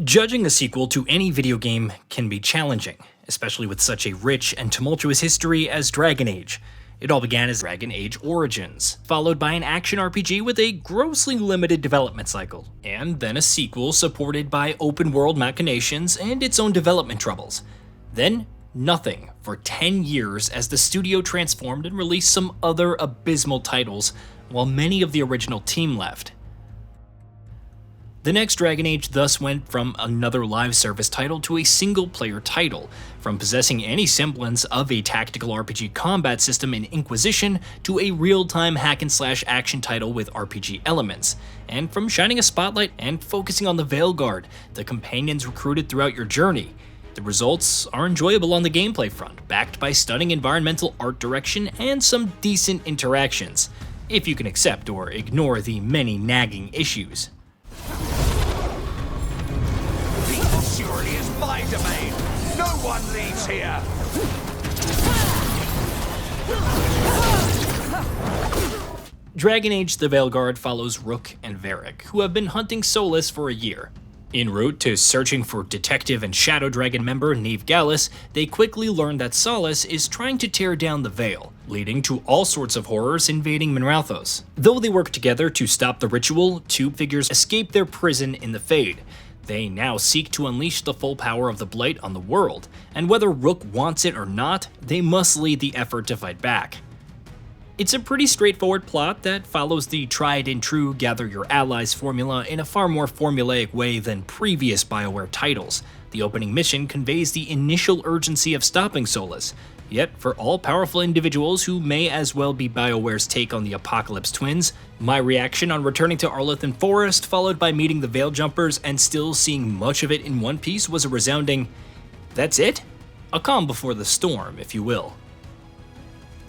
Judging a sequel to any video game can be challenging, especially with such a rich and tumultuous history as Dragon Age. It all began as Dragon Age Origins, followed by an action RPG with a grossly limited development cycle, and then a sequel supported by open world machinations and its own development troubles. Then, nothing for 10 years as the studio transformed and released some other abysmal titles, while many of the original team left. The next Dragon Age thus went from another live service title to a single-player title, from possessing any semblance of a tactical RPG combat system in Inquisition to a real-time hack-and-slash action title with RPG elements, and from shining a spotlight and focusing on the Veilguard, the companions recruited throughout your journey. The results are enjoyable on the gameplay front, backed by stunning environmental art direction and some decent interactions, if you can accept or ignore the many nagging issues. Surely is my domain. No one leaves here. Dragon Age: The Veilguard follows Rook and Varric, who have been hunting Solas for a year. En route to searching for Detective and Shadow Dragon member Neve Gallus, they quickly learn that Solas is trying to tear down the Veil, leading to all sorts of horrors invading Minrathous. Though they work together to stop the ritual, two figures escape their prison in the Fade. They now seek to unleash the full power of the Blight on the world, and whether Rook wants it or not, they must lead the effort to fight back. It's a pretty straightforward plot that follows the tried and true gather your allies formula in a far more formulaic way than previous BioWare titles. The opening mission conveys the initial urgency of stopping Solas, yet for all powerful individuals who may as well be BioWare's take on the Apocalypse Twins, my reaction on returning to Arlothan Forest, followed by meeting the Veil Jumpers and still seeing much of it in one piece, was a resounding, "That's it?" A calm before the storm, if you will.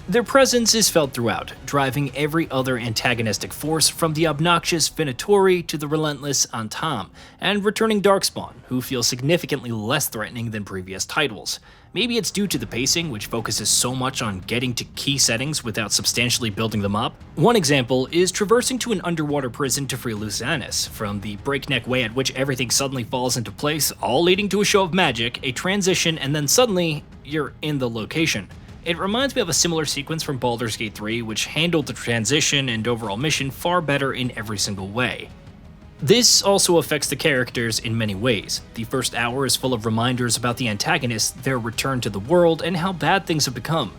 Their presence is felt throughout, driving every other antagonistic force from the obnoxious Venatori to the relentless Antam, and returning Darkspawn, who feel significantly less threatening than previous titles. Maybe it's due to the pacing, which focuses so much on getting to key settings without substantially building them up. One example is traversing to an underwater prison to free Lucanus, from the breakneck way at which everything suddenly falls into place, all leading to a show of magic, a transition, and then suddenly, you're in the location. It reminds me of a similar sequence from Baldur's Gate 3, which handled the transition and overall mission far better in every single way. This also affects the characters in many ways. The first hour is full of reminders about the antagonists, their return to the world, and how bad things have become.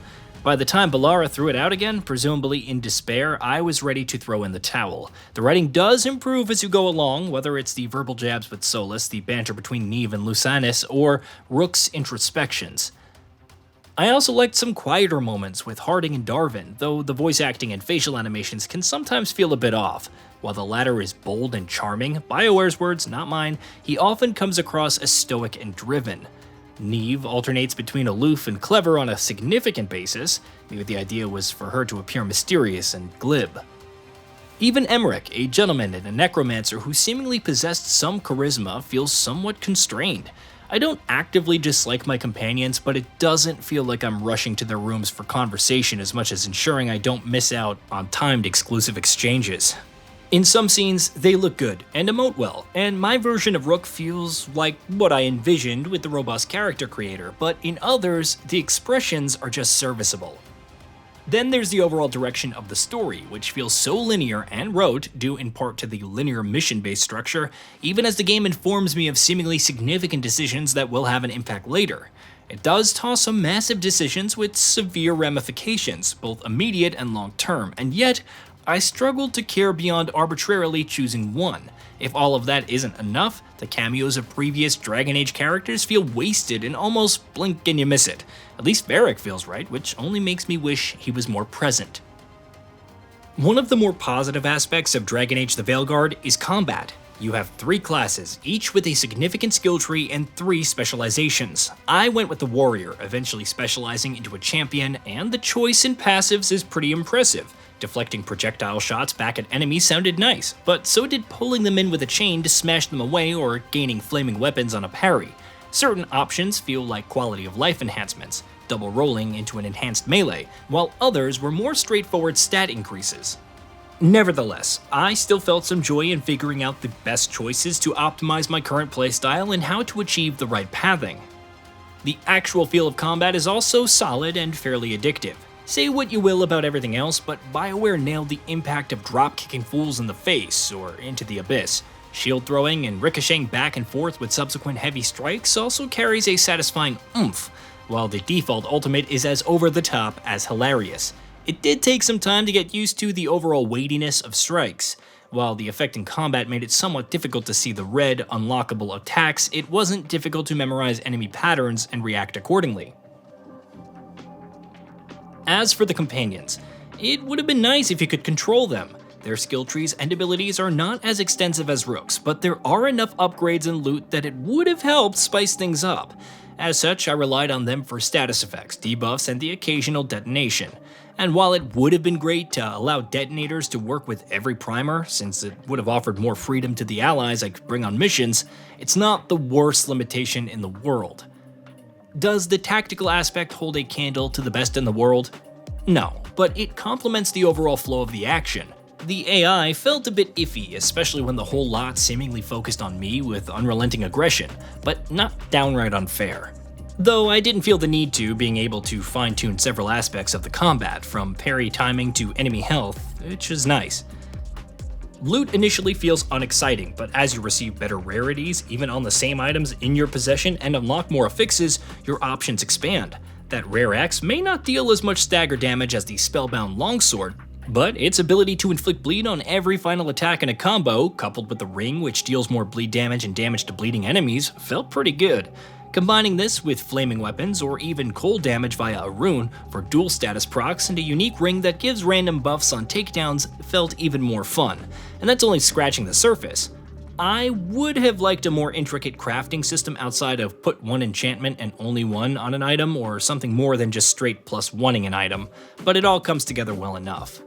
By the time Bellara threw it out again, presumably in despair, I was ready to throw in the towel. The writing does improve as you go along, whether it's the verbal jabs with Solas, the banter between Neve and Lucanus, or Rook's introspections. I also liked some quieter moments with Harding and Darvin, though the voice acting and facial animations can sometimes feel a bit off. While the latter is bold and charming, BioWare's words, not mine, he often comes across as stoic and driven. Neve alternates between aloof and clever on a significant basis. Maybe the idea was for her to appear mysterious and glib. Even Emmerich, a gentleman and a necromancer who seemingly possessed some charisma, feels somewhat constrained. I don't actively dislike my companions, but it doesn't feel like I'm rushing to their rooms for conversation as much as ensuring I don't miss out on timed exclusive exchanges. In some scenes, they look good and emote well, and my version of Rook feels like what I envisioned with the robust character creator, but in others, the expressions are just serviceable. Then there's the overall direction of the story, which feels so linear and rote, due in part to the linear mission-based structure, even as the game informs me of seemingly significant decisions that will have an impact later. It does toss some massive decisions with severe ramifications, both immediate and long-term, and yet, I struggled to care beyond arbitrarily choosing one. If all of that isn't enough, the cameos of previous Dragon Age characters feel wasted and almost blink and you miss it. At least Varric feels right, which only makes me wish he was more present. One of the more positive aspects of Dragon Age: The Veilguard is combat. You have 3 classes, each with a significant skill tree and 3 specializations. I went with the warrior, eventually specializing into a champion, and the choice in passives is pretty impressive. Deflecting projectile shots back at enemies sounded nice, but so did pulling them in with a chain to smash them away or gaining flaming weapons on a parry. Certain options feel like quality of life enhancements, double rolling into an enhanced melee, while others were more straightforward stat increases. Nevertheless, I still felt some joy in figuring out the best choices to optimize my current playstyle and how to achieve the right pathing. The actual feel of combat is also solid and fairly addictive. Say what you will about everything else, but BioWare nailed the impact of drop-kicking fools in the face or into the abyss. Shield throwing and ricocheting back and forth with subsequent heavy strikes also carries a satisfying oomph, while the default ultimate is as over-the-top as hilarious. It did take some time to get used to the overall weightiness of strikes. While the effect in combat made it somewhat difficult to see the red, unlockable attacks, it wasn't difficult to memorize enemy patterns and react accordingly. As for the companions, it would have been nice if you could control them. Their skill trees and abilities are not as extensive as Rook's, but there are enough upgrades and loot that it would have helped spice things up. As such, I relied on them for status effects, debuffs, and the occasional detonation. And while it would have been great to allow detonators to work with every primer, since it would have offered more freedom to the allies I could bring on missions, it's not the worst limitation in the world. Does the tactical aspect hold a candle to the best in the world? No, but it complements the overall flow of the action. The AI felt a bit iffy, especially when the whole lot seemingly focused on me with unrelenting aggression, but not downright unfair. Though I didn't feel the need to, being able to fine-tune several aspects of the combat, from parry timing to enemy health, which is nice. Loot initially feels unexciting, but as you receive better rarities, even on the same items in your possession, and unlock more affixes, your options expand. That rare axe may not deal as much stagger damage as the Spellbound Longsword, but its ability to inflict bleed on every final attack in a combo, coupled with the ring which deals more bleed damage and damage to bleeding enemies, felt pretty good. Combining this with flaming weapons or even cold damage via a rune for dual status procs and a unique ring that gives random buffs on takedowns felt even more fun, and that's only scratching the surface. I would have liked a more intricate crafting system outside of put one enchantment and only one on an item, or something more than just straight +1ing an item, but it all comes together well enough.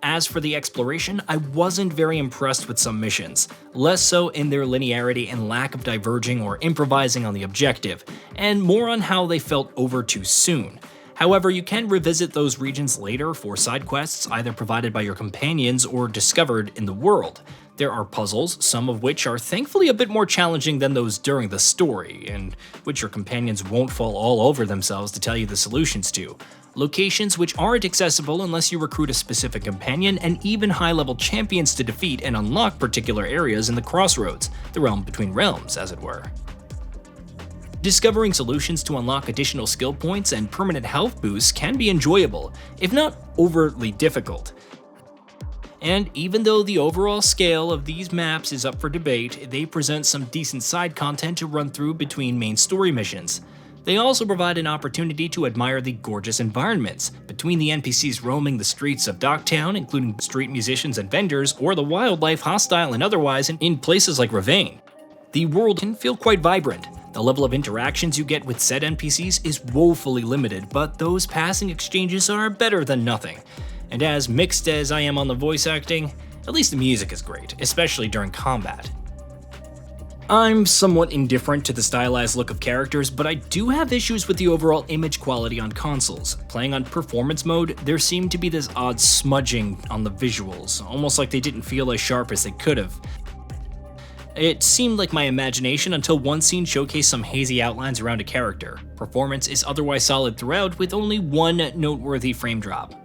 As for the exploration, I wasn't very impressed with some missions, less so in their linearity and lack of diverging or improvising on the objective, and more on how they felt over too soon. However, you can revisit those regions later for side quests either provided by your companions or discovered in the world. There are puzzles, some of which are thankfully a bit more challenging than those during the story, and which your companions won't fall all over themselves to tell you the solutions to. Locations which aren't accessible unless you recruit a specific companion, and even high-level champions to defeat and unlock particular areas in the Crossroads, the realm between realms, as it were. Discovering solutions to unlock additional skill points and permanent health boosts can be enjoyable, if not overtly difficult. And even though the overall scale of these maps is up for debate, they present some decent side content to run through between main story missions. They also provide an opportunity to admire the gorgeous environments, between the NPCs roaming the streets of Docktown, including street musicians and vendors, or the wildlife, hostile and otherwise, in places like Ravane. The world can feel quite vibrant. The level of interactions you get with said NPCs is woefully limited, but those passing exchanges are better than nothing. And as mixed as I am on the voice acting, at least the music is great, especially during combat. I'm somewhat indifferent to the stylized look of characters, but I do have issues with the overall image quality on consoles. Playing on performance mode, there seemed to be this odd smudging on the visuals, almost like they didn't feel as sharp as they could have. It seemed like my imagination until one scene showcased some hazy outlines around a character. Performance is otherwise solid throughout, with only one noteworthy frame drop.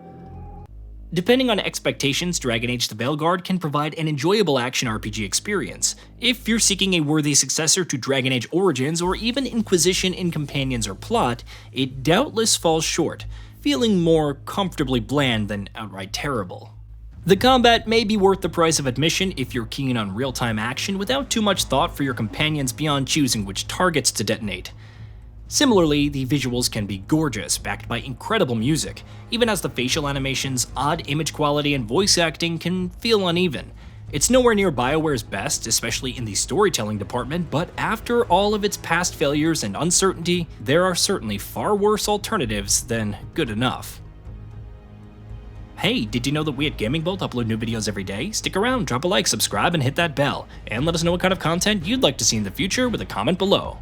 Depending on expectations, Dragon Age the Veilguard can provide an enjoyable action RPG experience. If you're seeking a worthy successor to Dragon Age Origins or even Inquisition in companions or plot, it doubtless falls short, feeling more comfortably bland than outright terrible. The combat may be worth the price of admission if you're keen on real-time action without too much thought for your companions beyond choosing which targets to detonate. Similarly, the visuals can be gorgeous, backed by incredible music, even as the facial animations, odd image quality, and voice acting can feel uneven. It's nowhere near BioWare's best, especially in the storytelling department, but after all of its past failures and uncertainty, there are certainly far worse alternatives than good enough. Hey, did you know that we at Gaming Bolt upload new videos every day? Stick around, drop a like, subscribe, and hit that bell, and let us know what kind of content you'd like to see in the future with a comment below.